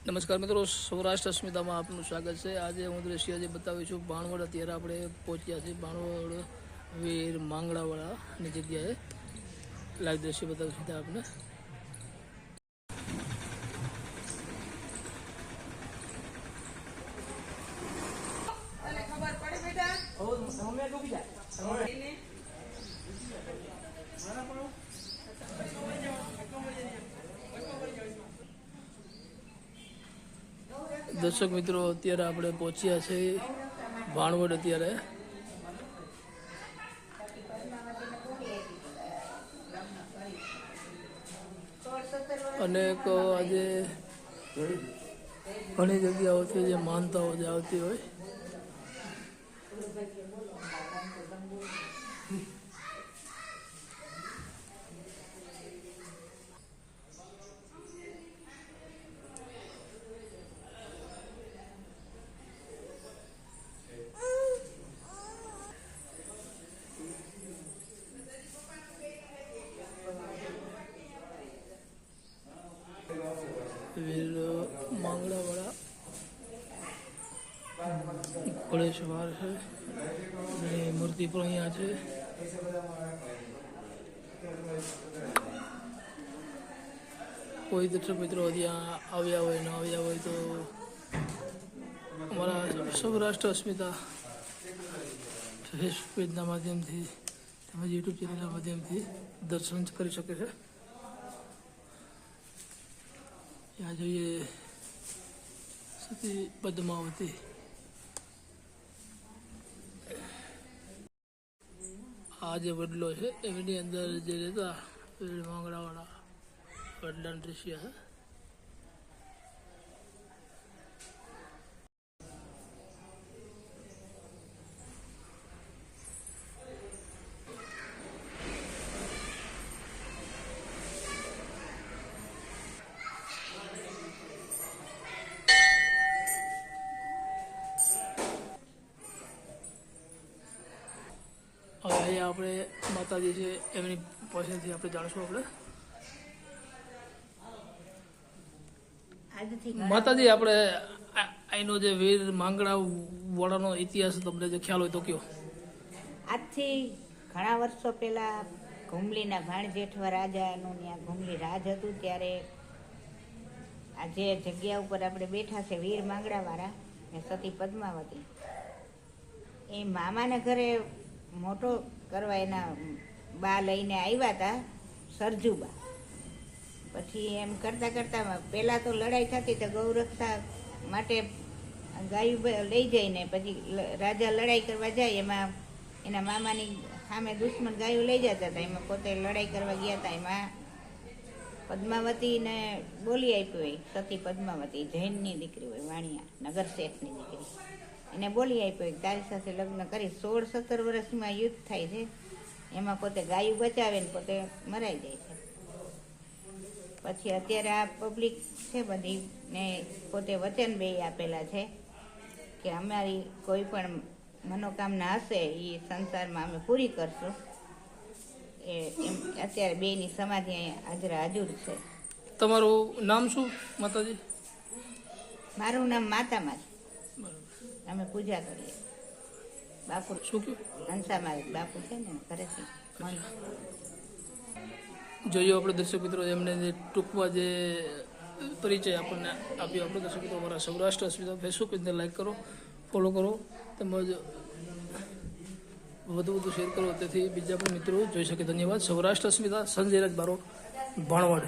નમસ્કાર મિત્રો, સૌરાષ્ટ્ર અસ્મિતામાં આપનું સ્વાગત છે। આજે હું દ્રશ્ય જે બતાવીશું ભાણવડ। અત્યારે આપણે પહોંચ્યા છીએ ભાણવડ વીર માંગડાવાળાની જગ્યાએ। લાઈવ દ્રશ્ય બતાવીશું આપને। દર્શક મિત્રો, અત્યારે આપણે પહોંચ્યા છે ભાણવડ। અત્યારે અનેક આજે ઘણી જગ્યાઓ છે જે માનતાઓ જે આવતી હોય। વીર માંગડાવાળા ઘોડેસવાર છે અને મૂર્તિ પણ અહીંયા છે। કોઈ દર્શક મિત્રો ત્યાં આવ્યા હોય ન આવ્યા હોય તો અમારા સૌરાષ્ટ્ર અસ્મિતા ફેસબુક પેજના માધ્યમથી તેમજ યુટ્યુબ ચેનલના માધ્યમથી દર્શન કરી શકે છે। यहाँ જોઈએ સતી પદ્માવતી। આ જે વડલો છે એની અંદર જે રહેતા માંગડાવાળા વડલાનું દૃશ્ય છે। હવે અહીંયા આપણે માતાજી છે એમની પાસેથી આપણે જાણશું। આપણે માતાજી, આપણે અહીંનો જે વીર માંગડા વાળાનો ઇતિહાસ તમને જે ખ્યાલ હોય તો કયો। આજથી ઘણા વર્ષો પહેલા ઘુમલીના ભાણજેઠવા રાજાનું ત્યાં ઘુમલી રાજ હતું ત્યારે આ જે જગ્યા ઉપર આપણે બેઠા છે વીર માંગડાવાળા ને સતી પદ્માવતી, એ મામાના ઘરે મોટો કરવા એના બા લઈને આવ્યા હતા, સરજુબા। પછી એમ કરતાં કરતાં પહેલાં તો લડાઈ થતી તો ગૌરક્ષા માટે ગાયું લઈ જઈને પછી રાજા લડાઈ કરવા જાય, એમાં એના મામાની સામે દુશ્મન ગાયું લઈ જતા હતા, એમાં પોતે લડાઈ કરવા ગયા હતા। એમાં પદ્માવતીને બોલી આપ્યું હોય, સતી પદ્માવતી જૈનની દીકરી હોય, વાણિયા નગર શેઠની દીકરી, એને બોલી આપ્યો તારી સાથે લગ્ન કરી 16-17 વર્ષમાં યુદ્ધ થાય છે, એમાં પોતે ગાયું બચાવે ને પોતે મરાઈ જાય છે। પછી અત્યારે આ પબ્લિક છે બધી ને પોતે વચન બે આપેલા છે કે અમારી કોઈ પણ મનોકામના હશે એ સંસારમાં અમે પૂરી કરશું। એમ અત્યારે બેની સમાધિ અહીંયા હાજર છે। તમારું નામ શું માતાજી? મારું નામ માતામાં છે, અમે પૂજા કરીએ। બાપુ શું કહ્યું? હંસામાં બાપુ છે ને ઘરેથી જોઈએ આપણે દર્શક મિત્રો, એમને જે ટૂંકમાં જે પરિચય આપણને આપ્યો। આપણે દર્શક મિત્રો અમારા સૌરાષ્ટ્ર અસ્મિતા ફેસબુક પેજને લાઈક કરો, ફોલો કરો, તેમજ વધુ શેર કરો, તેથી બીજા પણ મિત્રો જોઈ શકે। ધન્યવાદ। સૌરાષ્ટ્ર અસ્મિતા, સંજય રાજ બારોટ, ભાણવડ।